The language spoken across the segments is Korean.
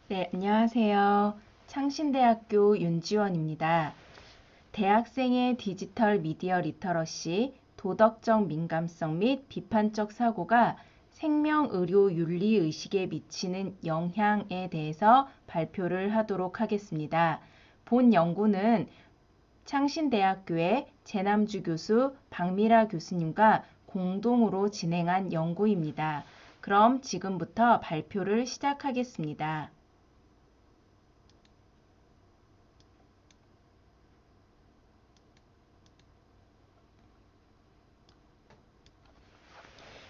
네, 안녕하세요. 창신대학교 윤지원입니다. 대학생의 디지털 미디어 리터러시, 도덕적 민감성 및 비판적 사고가 생명의료 윤리의식에 미치는 영향에 대해서 발표를 하도록 하겠습니다. 본 연구는 창신대학교의 재남주 교수, 박미라 교수님과 공동으로 진행한 연구입니다. 그럼 지금부터 발표를 시작하겠습니다.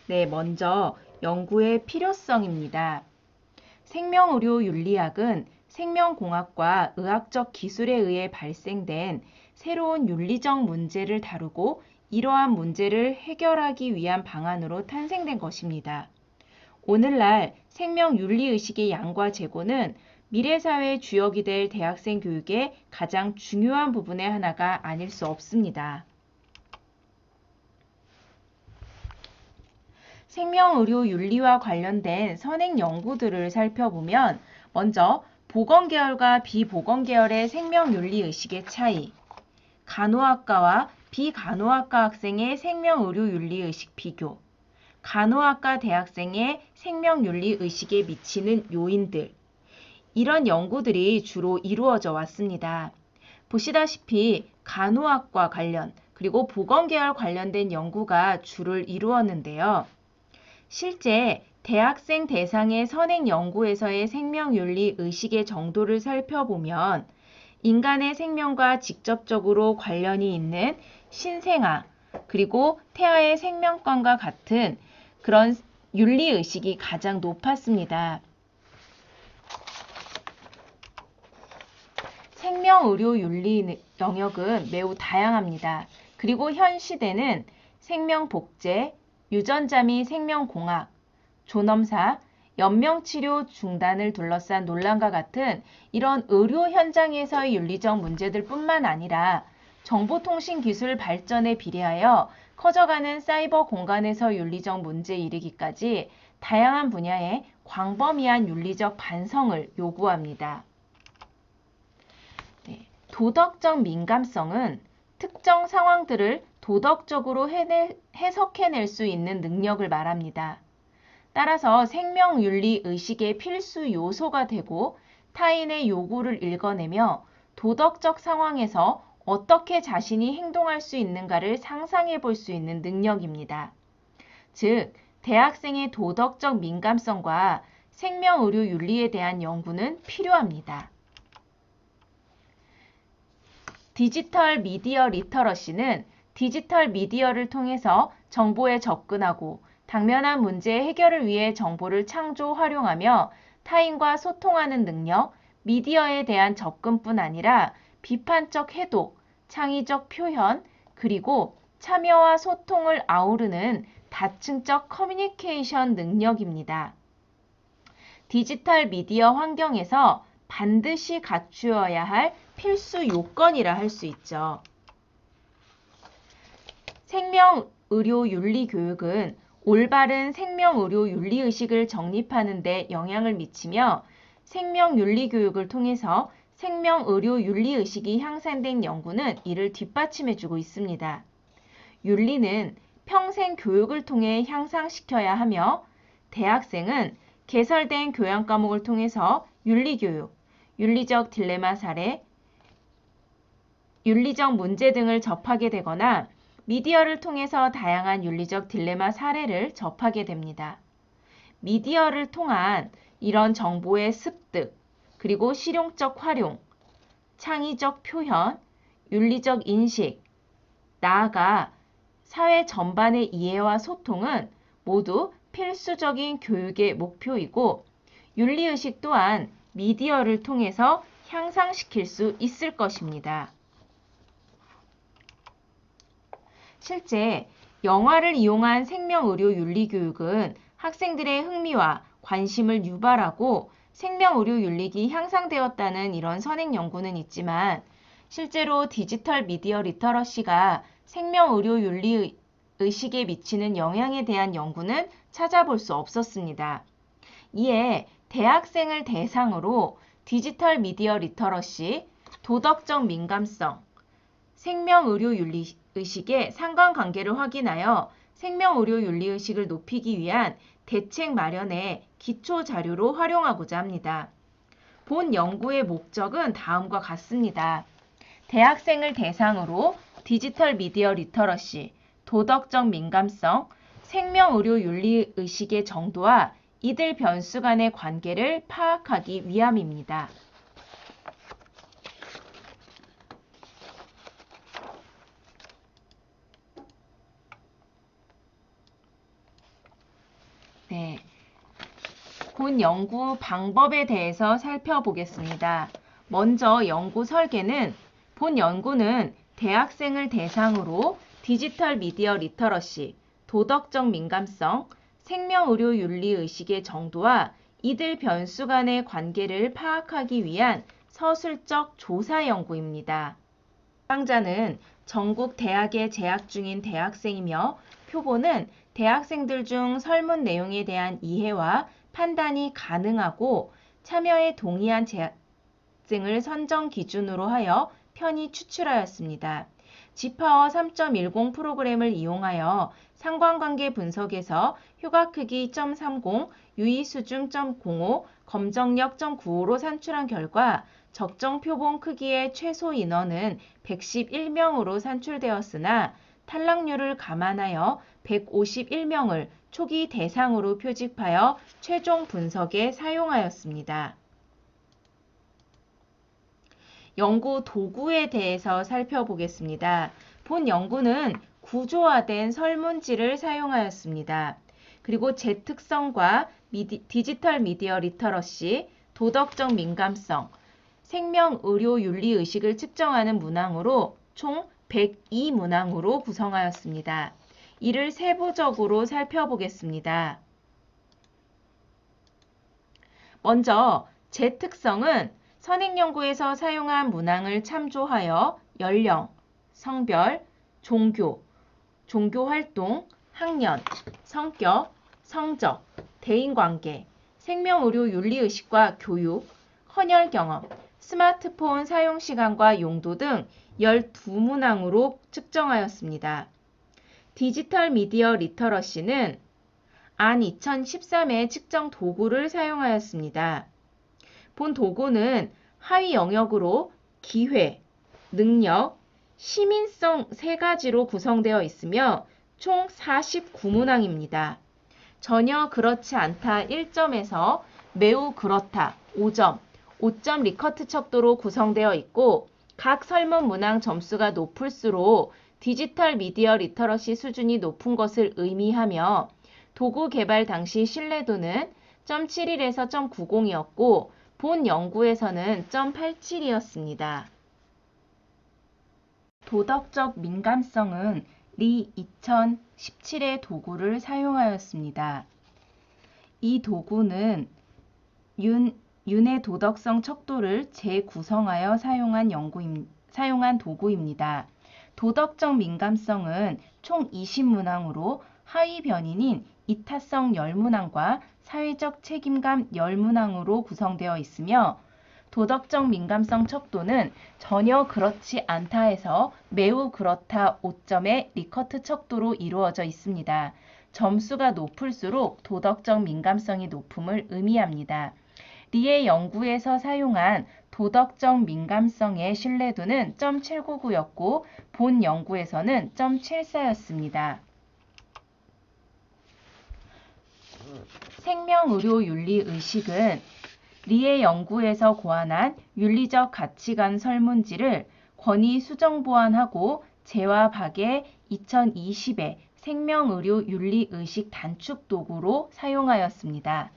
네, 먼저 연구의 필요성입니다. 생명의료 윤리학은 생명공학과 의학적 기술에 의해 발생된 새로운 윤리적 문제를 다루고 이러한 문제를 해결하기 위한 방안으로 탄생된 것입니다. 오늘날 생명윤리의식의 양과 제고는 미래사회의 주역이 될 대학생 교육의 가장 중요한 부분의 하나가 아닐 수 없습니다. 생명의료 윤리와 관련된 선행 연구들을 살펴보면 먼저 보건계열과 비보건계열의 생명윤리의식의 차이, 간호학과와 비간호학과 학생의 생명의료윤리의식 비교, 간호학과 대학생의 생명윤리의식에 미치는 요인들, 이런 연구들이 주로 이루어져 왔습니다. 보시다시피 간호학과 관련 그리고 보건계열 관련된 연구가 주를 이루었는데요. 실제 대학생 대상의 선행 연구에서의 생명윤리 의식의 정도를 살펴보면 인간의 생명과 직접적으로 관련이 있는 신생아 그리고 태아의 생명권과 같은 그런 윤리 의식이 가장 높았습니다. 생명의료 윤리 영역은 매우 다양합니다. 그리고 현 시대는 생명복제, 유전자 및 생명공학, 존엄사, 연명치료 중단을 둘러싼 논란과 같은 이런 의료 현장에서의 윤리적 문제들 뿐만 아니라 정보통신 기술 발전에 비례하여 커져가는 사이버 공간에서 윤리적 문제에 이르기까지 다양한 분야의 광범위한 윤리적 반성을 요구합니다. 도덕적 민감성은 특정 상황들을 도덕적으로 해석해낼 수 있는 능력을 말합니다. 따라서 생명윤리 의식의 필수 요소가 되고 타인의 요구를 읽어내며 도덕적 상황에서 어떻게 자신이 행동할 수 있는가를 상상해 볼 수 있는 능력입니다. 즉, 대학생의 도덕적 민감성과 생명의료 윤리에 대한 연구는 필요합니다. 디지털 미디어 리터러시는 디지털 미디어를 통해서 정보에 접근하고 당면한 문제의 해결을 위해 정보를 창조, 활용하며 타인과 소통하는 능력, 미디어에 대한 접근뿐 아니라 비판적 해독, 창의적 표현, 그리고 참여와 소통을 아우르는 다층적 커뮤니케이션 능력입니다. 디지털 미디어 환경에서 반드시 갖추어야 할 필수 요건이라 할 수 있죠. 생명의료윤리교육은 올바른 생명의료윤리의식을 정립하는 데 영향을 미치며 생명윤리교육을 통해서 생명의료윤리의식이 향상된 연구는 이를 뒷받침해주고 있습니다. 윤리는 평생 교육을 통해 향상시켜야 하며 대학생은 개설된 교양 과목을 통해서 윤리교육, 윤리적 딜레마 사례, 윤리적 문제 등을 접하게 되거나 미디어를 통해서 다양한 윤리적 딜레마 사례를 접하게 됩니다. 미디어를 통한 이런 정보의 습득, 그리고 실용적 활용, 창의적 표현, 윤리적 인식, 나아가 사회 전반의 이해와 소통은 모두 필수적인 교육의 목표이고 윤리의식 또한 미디어를 통해서 향상시킬 수 있을 것입니다. 실제 영화를 이용한 생명의료 윤리교육은 학생들의 흥미와 관심을 유발하고 생명의료 윤리가 향상되었다는 이런 선행 연구는 있지만 실제로 디지털 미디어 리터러시가 생명의료 윤리 의식에 미치는 영향에 대한 연구는 찾아볼 수 없었습니다. 이에 대학생을 대상으로 디지털 미디어 리터러시, 도덕적 민감성, 생명의료윤리의식의 상관관계를 확인하여 생명의료윤리의식을 높이기 위한 대책 마련에 기초 자료로 활용하고자 합니다. 본 연구의 목적은 다음과 같습니다. 대학생을 대상으로 디지털 미디어 리터러시, 도덕적 민감성, 생명의료윤리의식의 정도와 이들 변수 간의 관계를 파악하기 위함입니다. 네, 본 연구 방법에 대해서 살펴보겠습니다. 먼저 연구 설계는 본 연구는 대학생을 대상으로 디지털 미디어 리터러시, 도덕적 민감성, 생명의료윤리의식의 정도와 이들 변수 간의 관계를 파악하기 위한 서술적 조사 연구입니다. 수강자는 전국 대학에 재학 중인 대학생이며 표본은 대학생들 중 설문 내용에 대한 이해와 판단이 가능하고 참여에 동의한 재학생을 선정 기준으로 하여 편의 추출하였습니다. 지파워 3.10 프로그램을 이용하여 상관관계 분석에서 효과크기 0.30, 유의수준 0.05, 검정력 0.95로 산출한 결과 적정 표본 크기의 최소 인원은 111명으로 산출되었으나 탈락률을 감안하여 151명을 초기 대상으로 표집하여 최종 분석에 사용하였습니다. 연구 도구에 대해서 살펴보겠습니다. 본 연구는 구조화된 설문지를 사용하였습니다. 그리고 제 특성과 디지털 미디어 리터러시, 도덕적 민감성, 생명의료윤리의식을 측정하는 문항으로 총 102문항으로 구성하였습니다. 이를 세부적으로 살펴보겠습니다. 먼저 제 특성은 선행연구에서 사용한 문항을 참조하여 연령, 성별, 종교, 종교활동, 학년, 성격, 성적, 대인관계, 생명의료윤리의식과 교육, 헌혈 경험, 스마트폰 사용시간과 용도 등 12문항으로 측정하였습니다. 디지털 미디어 리터러시는 안 2013의 측정 도구를 사용하였습니다. 본 도구는 하위 영역으로 기회, 능력, 시민성 3가지로 구성되어 있으며 총 49문항입니다. 전혀 그렇지 않다 1점에서 매우 그렇다 5점, 5점 리커트 척도로 구성되어 있고 각 설문 문항 점수가 높을수록 디지털 미디어 리터러시 수준이 높은 것을 의미하며 도구 개발 당시 신뢰도는 0.71에서 0.90이었고 본 연구에서는 0.87이었습니다. 도덕적 민감성은 리 2017의 도구를 사용하였습니다. 이 도구는 윤의 도덕성 척도를 재구성하여 사용한 도구입니다. 도덕적 민감성은 총 20문항으로 하위 변인인 이타성 10문항과 사회적 책임감 10문항으로 구성되어 있으며 도덕적 민감성 척도는 전혀 그렇지 않다에서 매우 그렇다 5점의 리커트 척도로 이루어져 있습니다. 점수가 높을수록 도덕적 민감성이 높음을 의미합니다. 리의 연구에서 사용한 도덕적 민감성의 신뢰도는 0.799였고 본 연구에서는 0.74였습니다. 생명의료윤리의식은 리의 연구에서 고안한 윤리적 가치관 설문지를 권위 수정 보완하고 재와 박의 2020의 생명의료윤리의식 단축 도구로 사용하였습니다.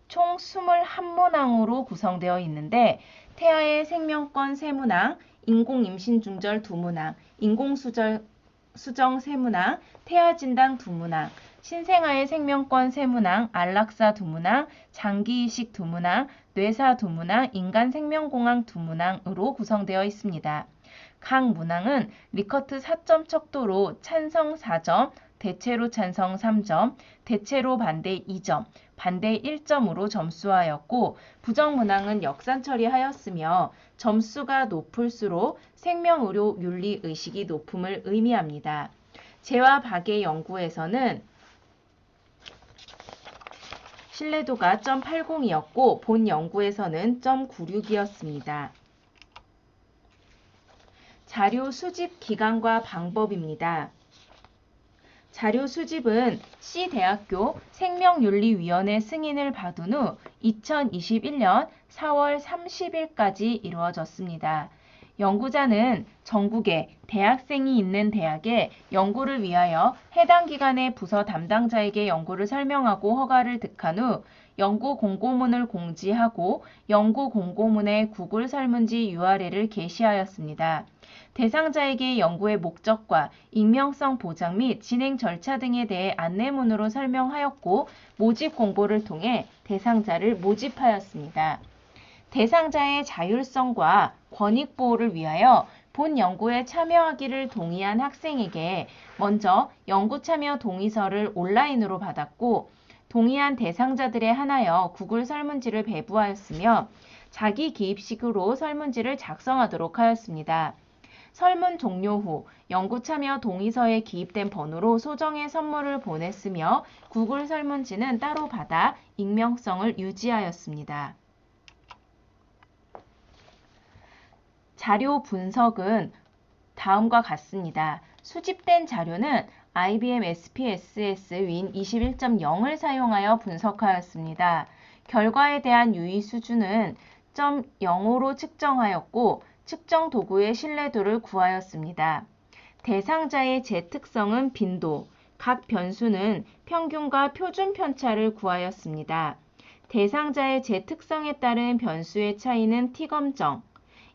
총 21문항으로 구성되어 있는데 태아의 생명권 3문항, 인공임신 중절 2문항, 인공수정 3문항, 태아진단 2문항, 신생아의 생명권 3문항, 안락사 2문항, 장기이식 2문항, 뇌사 2문항, 인간생명공학 2문항으로 구성되어 있습니다. 각 문항은 리커트 4점 척도로 찬성 4점, 대체로 찬성 3점, 대체로 반대 2점, 반대 1점으로 점수하였고 부정문항은 역산 처리하였으며 점수가 높을수록 생명의료 윤리 의식이 높음을 의미합니다. 재와 박의 연구에서는 신뢰도가 0.80이었고 본 연구에서는 0.96이었습니다. 자료 수집 기간과 방법입니다. 자료 수집은 C대학교 생명윤리위원회 승인을 받은 후 2021년 4월 30일까지 이루어졌습니다. 연구자는 전국에 대학생이 있는 대학에 연구를 위하여 해당 기관의 부서 담당자에게 연구를 설명하고 허가를 득한 후 연구 공고문을 공지하고 연구 공고문에 구글 설문지 URL을 게시하였습니다. 대상자에게 연구의 목적과 익명성 보장 및 진행 절차 등에 대해 안내문으로 설명하였고 모집 공고를 통해 대상자를 모집하였습니다. 대상자의 자율성과 권익 보호를 위하여 본 연구에 참여하기를 동의한 학생에게 먼저 연구 참여 동의서를 온라인으로 받았고 동의한 대상자들에 한하여 구글 설문지를 배부하였으며 자기 기입식으로 설문지를 작성하도록 하였습니다. 설문 종료 후 연구 참여 동의서에 기입된 번호로 소정의 선물을 보냈으며 구글 설문지는 따로 받아 익명성을 유지하였습니다. 자료 분석은 다음과 같습니다. 수집된 자료는 IBM SPSS 윈 21.0을 사용하여 분석하였습니다. 결과에 대한 유의 수준은 0.05로 측정하였고 측정 도구의 신뢰도를 구하였습니다. 대상자의 재특성은 빈도, 각 변수는 평균과 표준 편차를 구하였습니다. 대상자의 재특성에 따른 변수의 차이는 T검정,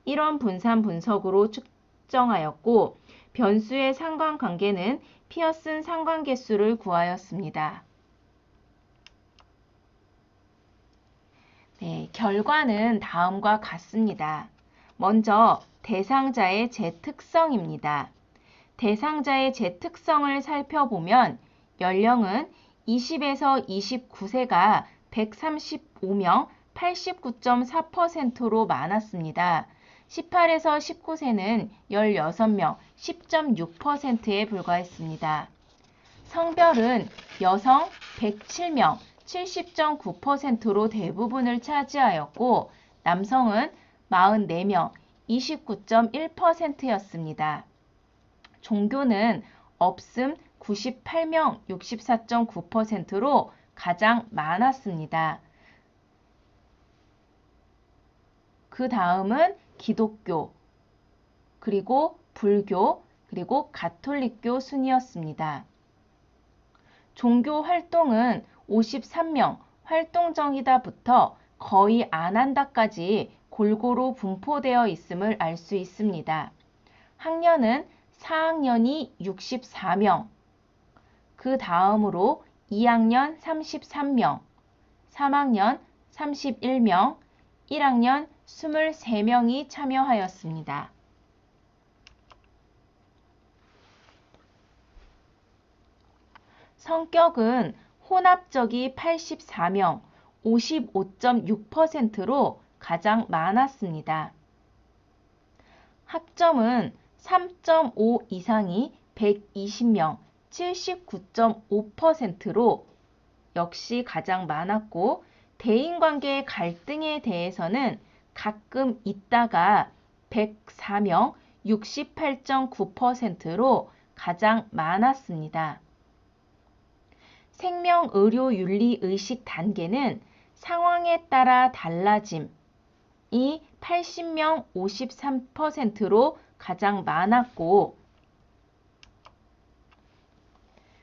1원 분산 분석으로 측정하였고 변수의 상관관계는 피어슨 상관계수를 구하였습니다. 결과는 다음과 같습니다. 먼저 대상자의 재특성입니다. 대상자의 재특성을 살펴보면 연령은 20에서 29세가 135명 89.4%로 많았습니다. 18에서 19세는 16명 10.6%에 불과했습니다. 성별은 여성 107명 70.9%로 대부분을 차지하였고 남성은 44명 29.1%였습니다. 종교는 없음 98명 64.9%로 가장 많았습니다. 그 다음은 기독교, 그리고 불교, 그리고 가톨릭교 순이었습니다. 종교 활동은 53명, 활동정이다부터 거의 안 한다까지 골고루 분포되어 있음을 알 수 있습니다. 학년은 4학년이 64명, 그 다음으로 2학년 33명, 3학년 31명, 1학년 23명이 참여하였습니다. 성격은 혼합적이 84명, 55.6%로 가장 많았습니다. 학점은 3.5 이상이 120명, 79.5%로 역시 가장 많았고 대인관계 갈등에 대해서는 가끔 있다가 104명, 68.9%로 가장 많았습니다. 생명의료윤리의식 단계는 상황에 따라 달라짐이 80명 53%로 가장 많았고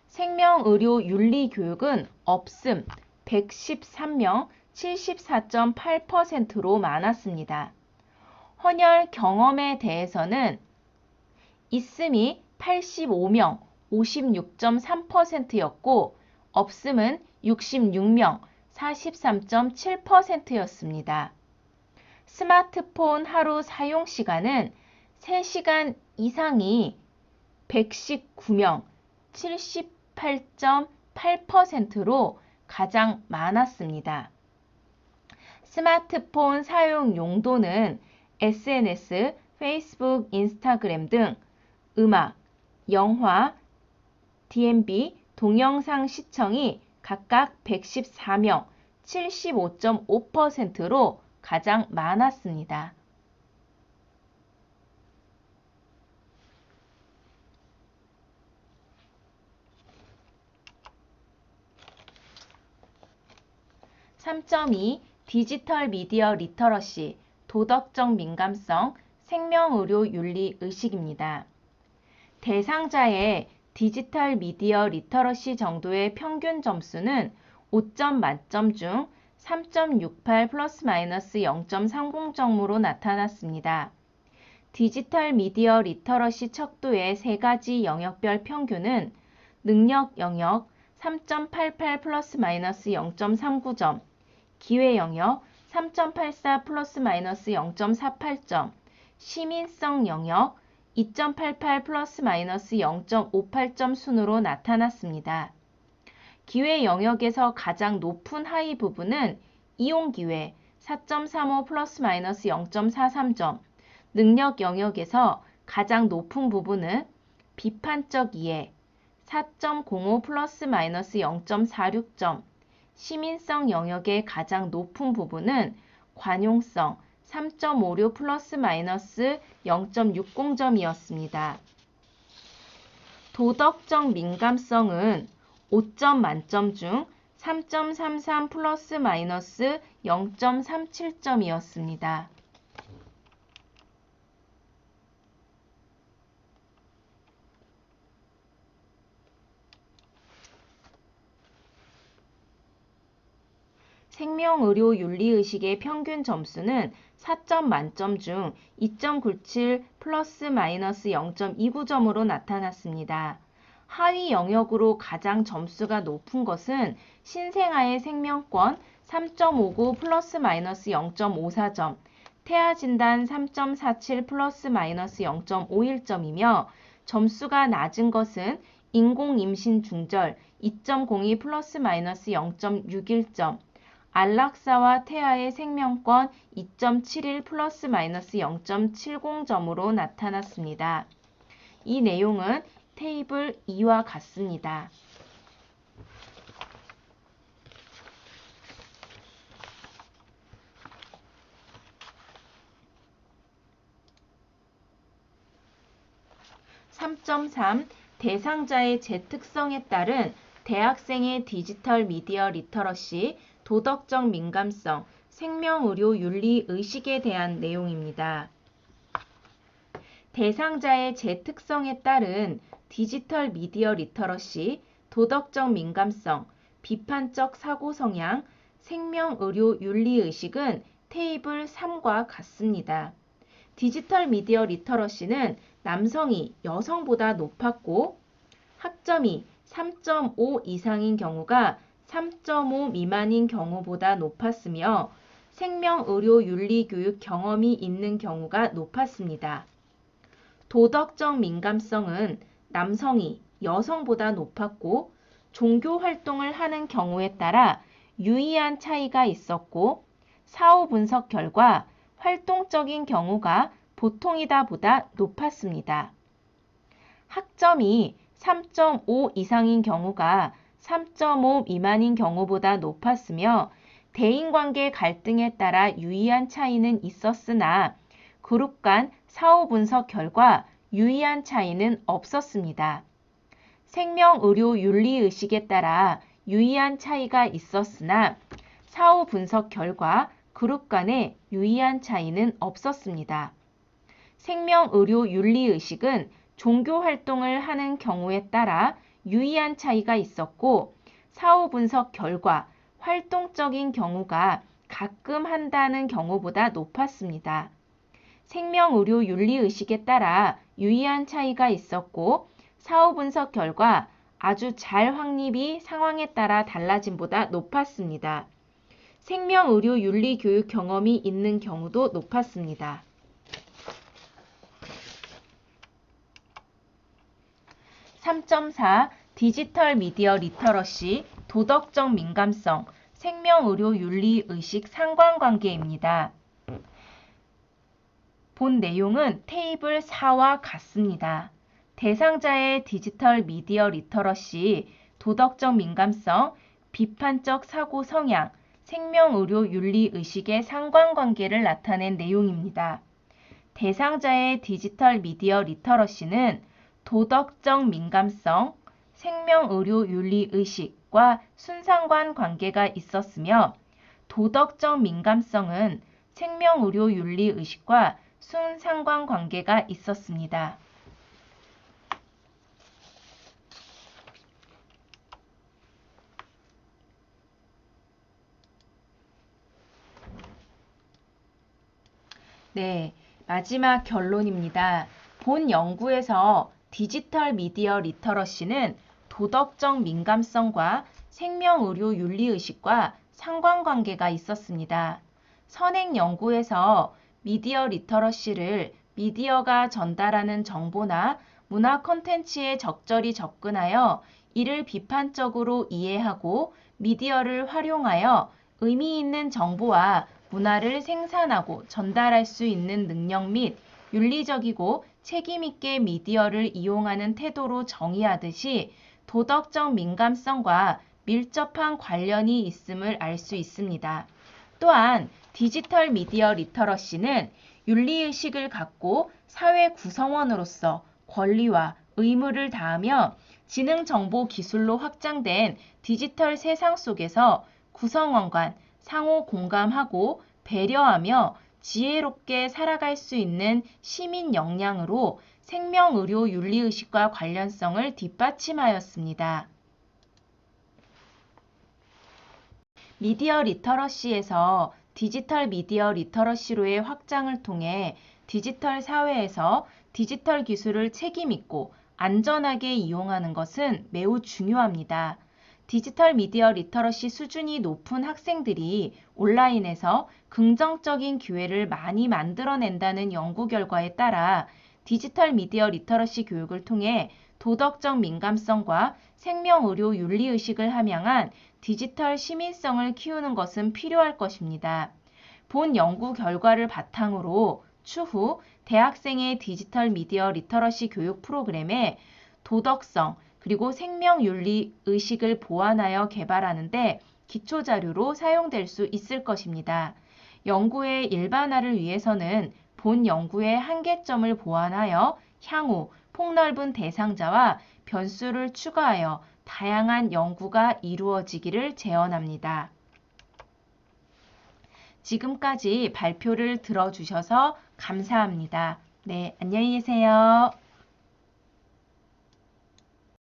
생명의료윤리교육은 없음 113명 74.8%로 많았습니다. 헌혈 경험에 대해서는 있음이 85명 56.3%였고 없음은 66명 43.7%였습니다. 스마트폰 하루 사용 시간은 3시간 이상이 119명 78.8%로 가장 많았습니다. 스마트폰 사용 용도는 SNS, 페이스북, 인스타그램 등 음악, 영화, DMB, 동영상 시청이 각각 114명, 75.5%로 가장 많았습니다. (3.2) 디지털 미디어 리터러시, 도덕적 민감성, 생명의료 윤리 의식입니다. 대상자의 디지털 미디어 리터러시 정도의 평균 점수는 5점 만점 중 3.68 플러스 마이너스 0.30점으로 나타났습니다. 디지털 미디어 리터러시 척도의 세 가지 영역별 평균은 능력 영역 3.88 플러스 마이너스 0.39점, 기회 영역 3.84 플러스 마이너스 0.48점, 시민성 영역 2.88 플러스 마이너스 0.58점 순으로 나타났습니다. 기회 영역에서 가장 높은 하위 부분은 이용 기회 4.35 플러스 마이너스 0.43점, 능력 영역에서 가장 높은 부분은 비판적 이해 4.05 플러스 마이너스 0.46점, 시민성 영역의 가장 높은 부분은 관용성 3.56 플러스 마이너스 0.60점이었습니다. 도덕적 민감성은 5점 만점 중 3.33 플러스 마이너스 0.37점이었습니다. 생명의료 윤리의식의 평균 점수는 4점 만점 중 2.97 플러스 마이너스 0.29점으로 나타났습니다. 하위 영역으로 가장 점수가 높은 것은 신생아의 생명권 3.59 플러스 마이너스 0.54점, 태아진단 3.47 플러스 마이너스 0.51점이며 점수가 낮은 것은 인공임신 중절 2.02 플러스 마이너스 0.61점, 안락사와 태아의 생명권 2.71 플러스 마이너스 0.70점으로 나타났습니다. 이 내용은 테이블 2와 같습니다. (3.3) 대상자의 제 특성에 따른 대학생의 디지털 미디어 리터러시, 도덕적 민감성, 생명의료 윤리 의식에 대한 내용입니다. 대상자의 제 특성에 따른 디지털 미디어 리터러시, 도덕적 민감성, 비판적 사고 성향, 생명의료 윤리 의식은 테이블 3과 같습니다. 디지털 미디어 리터러시는 남성이 여성보다 높았고 학점이 3.5 이상인 경우가 3.5 미만인 경우보다 높았으며 생명의료 윤리 교육 경험이 있는 경우가 높았습니다. 도덕적 민감성은 남성이 여성보다 높았고 종교 활동을 하는 경우에 따라 유의한 차이가 있었고 사후 분석 결과 활동적인 경우가 보통이다 보다 높았습니다. 학점이 3.5 이상인 경우가 3.5 미만인 경우보다 높았으며 대인관계 갈등에 따라 유의한 차이는 있었으나 그룹 간 사후 분석 결과 유의한 차이는 없었습니다. 생명의료 윤리의식에 따라 유의한 차이가 있었으나 사후 분석 결과 그룹 간에 유의한 차이는 없었습니다. 생명의료 윤리의식은 종교 활동을 하는 경우에 따라 유의한 차이가 있었고 사후 분석 결과 활동적인 경우가 가끔 한다는 경우보다 높았습니다. 생명의료 윤리의식에 따라 유의한 차이가 있었고 사후 분석 결과 아주 잘 확립이 상황에 따라 달라짐보다 높았습니다. 생명의료 윤리 교육 경험이 있는 경우도 높았습니다. 3.4 디지털 미디어 리터러시, 도덕적 민감성, 생명의료윤리의식 상관관계입니다. 본 내용은 테이블 4와 같습니다. 대상자의 디지털 미디어 리터러시, 도덕적 민감성, 비판적 사고 성향, 생명의료윤리의식의 상관관계를 나타낸 내용입니다. 대상자의 디지털 미디어 리터러시는 도덕적 민감성, 생명의료윤리의식과 순상관 관계가 있었으며 도덕적 민감성은 생명의료윤리의식과 순상관 관계가 있었습니다. 네, 마지막 결론입니다. 본 연구에서 디지털 미디어 리터러시는 도덕적 민감성과 생명의료윤리의식과 상관관계가 있었습니다. 선행 연구에서 미디어 리터러시를 미디어가 전달하는 정보나 문화 콘텐츠에 적절히 접근하여 이를 비판적으로 이해하고 미디어를 활용하여 의미 있는 정보와 문화를 생산하고 전달할 수 있는 능력 및 윤리적이고 책임있게 미디어를 이용하는 태도로 정의하듯이 도덕적 민감성과 밀접한 관련이 있음을 알 수 있습니다. 또한 디지털 미디어 리터러시는 윤리의식을 갖고 사회 구성원으로서 권리와 의무를 다하며 지능정보 기술로 확장된 디지털 세상 속에서 구성원 간 상호 공감하고 배려하며 지혜롭게 살아갈 수 있는 시민 역량으로 생명의료 윤리의식과 관련성을 뒷받침하였습니다. 미디어 리터러시에서 디지털 미디어 리터러시로의 확장을 통해 디지털 사회에서 디지털 기술을 책임있고 안전하게 이용하는 것은 매우 중요합니다. 디지털 미디어 리터러시 수준이 높은 학생들이 온라인에서 긍정적인 기회를 많이 만들어낸다는 연구 결과에 따라 디지털 미디어 리터러시 교육을 통해 도덕적 민감성과 생명의료 윤리의식을 함양한 디지털 시민성을 키우는 것은 필요할 것입니다. 본 연구 결과를 바탕으로 추후 대학생의 디지털 미디어 리터러시 교육 프로그램에 도덕성 그리고 생명윤리 의식을 보완하여 개발하는 데 기초자료로 사용될 수 있을 것입니다. 연구의 일반화를 위해서는 본 연구의 한계점을 보완하여 향후 폭넓은 대상자와 변수를 추가하여 다양한 연구가 이루어지기를 제언합니다. 지금까지 발표를 들어주셔서 감사합니다. 네, 안녕히 계세요.